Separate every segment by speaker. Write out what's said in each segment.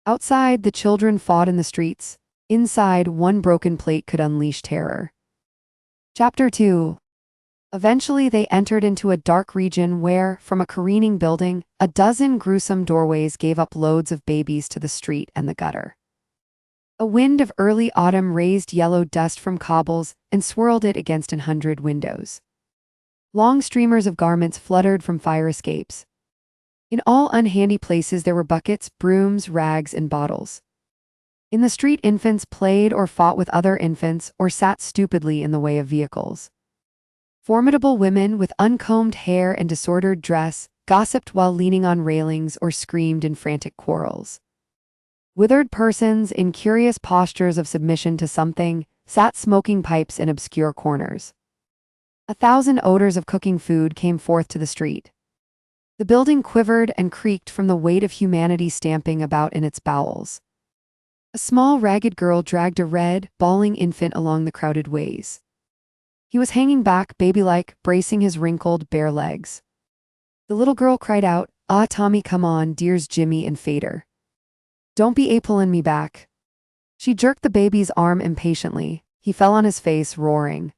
Speaker 1: Outside, the children fought in the streets. Inside, one broken plate could unleash terror. Chapter 2. Eventually, they entered into a dark region where, from a careening building, a dozen gruesome doorways gave up loads of babies to the street and the gutter. A wind of early autumn raised yellow dust from cobbles and swirled it against 100 windows. Long streamers of garments fluttered from fire escapes. In all unhandy places there were buckets, brooms, rags, and bottles. In the street, infants played or fought with other infants or sat stupidly in the way of vehicles. Formidable women with uncombed hair and disordered dress gossiped while leaning on railings or screamed in frantic quarrels. Withered persons, in curious postures of submission to something, sat smoking pipes in obscure corners. 1,000 odors of cooking food came forth to the street. The building quivered and creaked from the weight of humanity stamping about in its bowels. A small ragged girl dragged a red, bawling infant along the crowded ways. He was hanging back, baby-like, bracing his wrinkled, bare legs. The little girl cried out, "Ah, Tommy, come on, dears Jimmie and Fader. Don't be pullin' me back." She jerked the baby's arm impatiently. He fell on his face, roaring.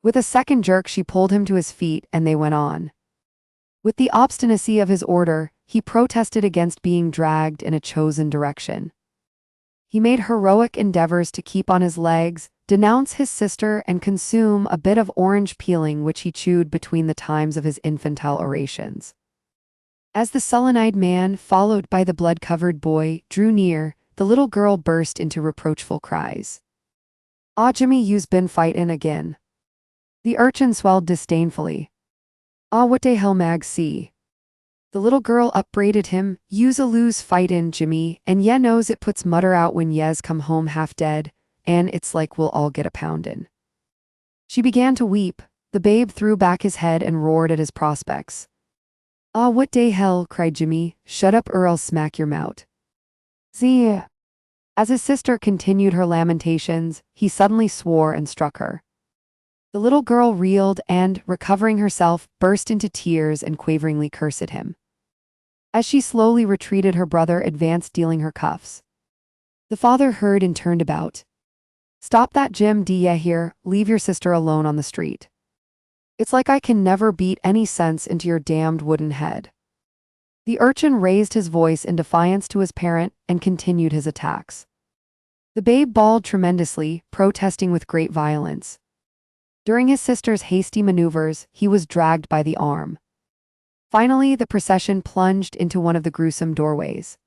Speaker 1: With a second jerk, she pulled him to his feet, and they went on. With the obstinacy of his order, he protested against being dragged in a chosen direction. He made heroic endeavors to keep on his legs, denounce his sister, and consume a bit of orange peeling which he chewed between the times of his infantile orations. As the sullen-eyed man, followed by the blood-covered boy, drew near, the little girl burst into reproachful cries. "Ah, Jimmie, you's been fightin' again." The urchin swelled disdainfully. "Ah, what de hell, Mag, see?" The little girl upbraided him. "You's a lose fightin', Jimmie, and ye knows it puts mutter out when yez come home half dead, and it's like we'll all get a poundin'." She began to weep. The babe threw back his head and roared at his prospects. "Ah, what de hell," cried Jimmie. "Shut up or I'll smack your mout." "Zee." As his sister continued her lamentations, he suddenly swore and struck her. The little girl reeled and, recovering herself, burst into tears and quaveringly cursed him. As she slowly retreated, her brother advanced, dealing her cuffs. The father heard and turned about. "Stop that, Jim, d'ye hear? Leave your sister alone on the street. It's like I can never beat any sense into your damned wooden head." The urchin raised his voice in defiance to his parent and continued his attacks. The babe bawled tremendously, protesting with great violence. During his sister's hasty maneuvers, he was dragged by the arm. Finally, the procession plunged into one of the gruesome doorways.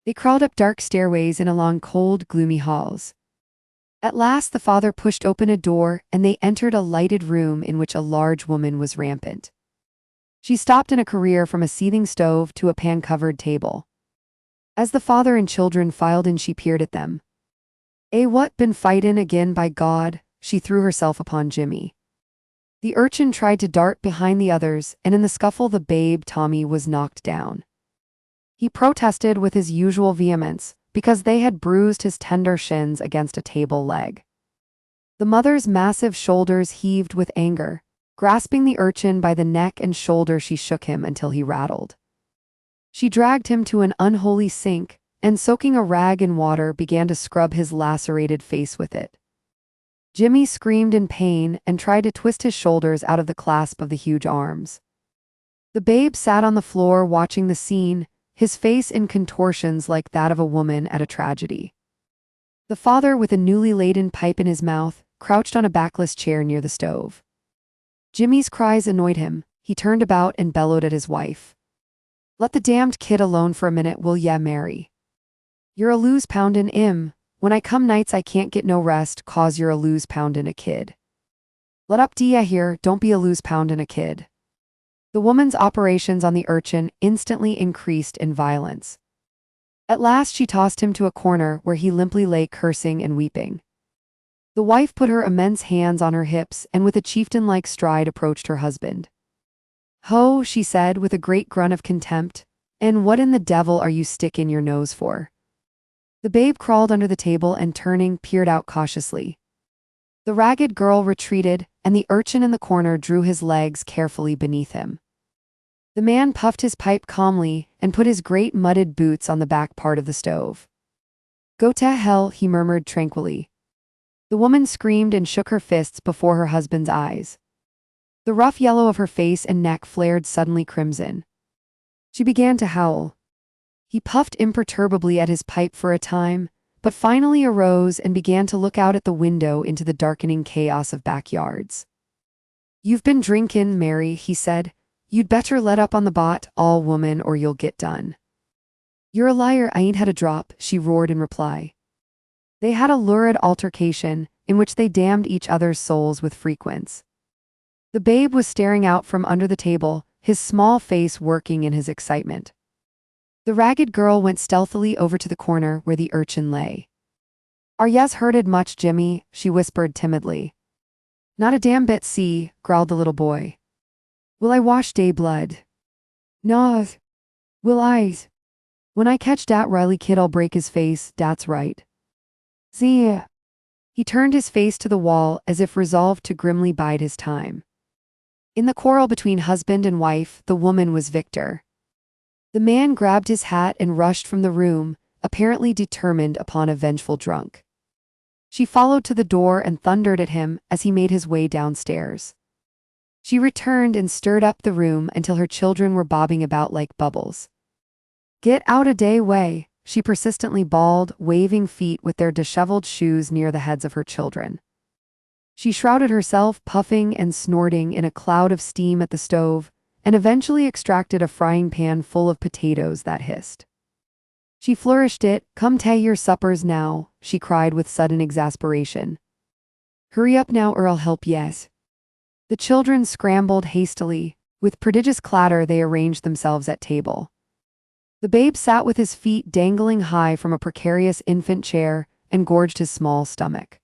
Speaker 1: They crawled up dark stairways and along cold, gloomy halls. At last, the father pushed open a door, and they entered a lighted room in which a large woman was rampant. She stopped in a career from a seething stove to a pan-covered table. As the father and children filed in, she peered at them. What, been fightin' again, by God?" She threw herself upon Jimmie. The urchin tried to dart behind the others, and in the scuffle the babe, Tommy, was knocked down. He protested with his usual vehemence, because they had bruised his tender shins against a table leg. The mother's massive shoulders heaved with anger. Grasping the urchin by the neck and shoulder, she shook him until he rattled. She dragged him to an unholy sink, and soaking a rag in water, began to scrub his lacerated face with it. Jimmie screamed in pain and tried to twist his shoulders out of the clasp of the huge arms. The babe sat on the floor watching the scene, his face in contortions like that of a woman at a tragedy. The father, with a newly laden pipe in his mouth, crouched on a backless chair near the stove. Jimmie's cries annoyed him. He turned about and bellowed at his wife. "Let the damned kid alone for a minute, will ya, Mary? You're a loose poundin' 'im. When I come nights I can't get no rest, 'cause you're a loose poundin' a kid. Let up, d'ye hear? Don't be a loose poundin' a kid." The woman's operations on the urchin instantly increased in violence. At last she tossed him to a corner where he limply lay, cursing and weeping. The wife put her immense hands on her hips and with a chieftain-like stride approached her husband. "Ho," she said with a great grunt of contempt, "and what in the devil are you sticking your nose for?" The babe crawled under the table and, turning, peered out cautiously. The ragged girl retreated, and the urchin in the corner drew his legs carefully beneath him. The man puffed his pipe calmly and put his great mudded boots on the back part of the stove. "Go to hell," he murmured tranquilly. The woman screamed and shook her fists before her husband's eyes. The rough yellow of her face and neck flared suddenly crimson. She began to howl. He puffed imperturbably at his pipe for a time, but finally arose and began to look out at the window into the darkening chaos of backyards. "You've been drinkin', Mary," he said. "You'd better let up on the bot, all woman, or you'll get done." "You're a liar, I ain't had a drop," she roared in reply. They had a lurid altercation, in which they damned each other's souls with frequence. The babe was staring out from under the table, his small face working in his excitement. The ragged girl went stealthily over to the corner where the urchin lay. "Are yez hurted much, Jimmie?" she whispered timidly. "Not a damn bit, see," growled the little boy. "Will I wash day blood?" "No. Will I? When I catch dat Riley kid, I'll break his face, dat's right." "See." He turned his face to the wall as if resolved to grimly bide his time. In the quarrel between husband and wife, the woman was victor. The man grabbed his hat and rushed from the room, apparently determined upon a vengeful drunk. She followed to the door and thundered at him as he made his way downstairs. She returned and stirred up the room until her children were bobbing about like bubbles. "Get out a day way," she persistently bawled, waving feet with their disheveled shoes near the heads of her children. She shrouded herself, puffing and snorting in a cloud of steam at the stove, and eventually extracted a frying pan full of potatoes that hissed. She flourished it. "Come tay your suppers now," she cried with sudden exasperation. "Hurry up now or I'll help yez." The children scrambled hastily. With prodigious clatter they arranged themselves at table. The babe sat with his feet dangling high from a precarious infant chair and gorged his small stomach.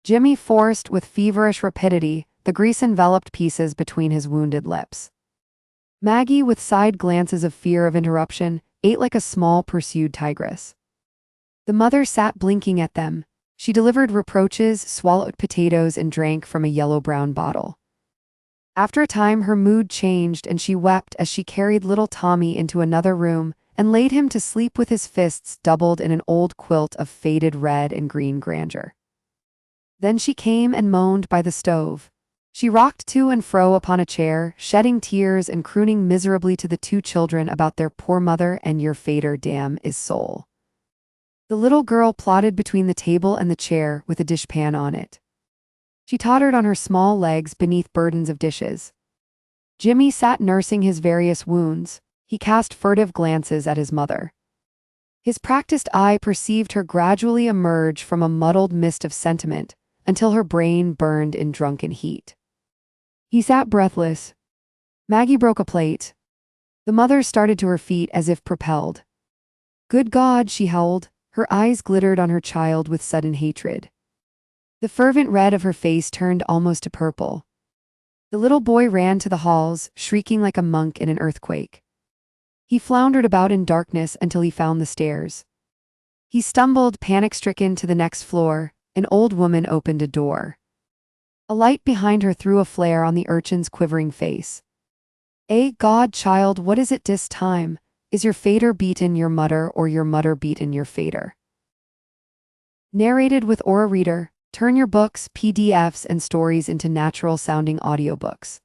Speaker 1: Jimmie forced with feverish rapidity the grease-enveloped pieces between his wounded lips. Maggie, with side glances of fear of interruption, ate like a small pursued tigress. The mother sat blinking at them. She delivered reproaches, swallowed potatoes, and drank from a yellow-brown bottle. After a time her mood changed and she wept as she carried little Tommy into another room and laid him to sleep with his fists doubled in an old quilt of faded red and green grandeur. Then she came and moaned by the stove. She rocked to and fro upon a chair, shedding tears and crooning miserably to the two children about their poor mother and your fader damn is soul. The little girl plodded between the table and the chair with a dishpan on it. She tottered on her small legs beneath burdens of dishes. Jimmie sat nursing his various wounds. He cast furtive glances at his mother. His practiced eye perceived her gradually emerge from a muddled mist of sentiment until her brain burned in drunken heat. He sat breathless. Maggie broke a plate. The mother started to her feet as if propelled. "Good God," she howled. Her eyes glittered on her child with sudden hatred. The fervent red of her face turned almost to purple. The little boy ran to the halls, shrieking like a monk in an earthquake. He floundered about in darkness until he found the stairs. He stumbled, panic-stricken, to the next floor. An old woman opened a door. A light behind her threw a flare on the urchin's quivering face. God, child, what is it this time? Is your fader beaten your mutter or your mutter beaten your fader?" Narrated with Aura Reader. Turn your books, PDFs, and stories into natural-sounding audiobooks.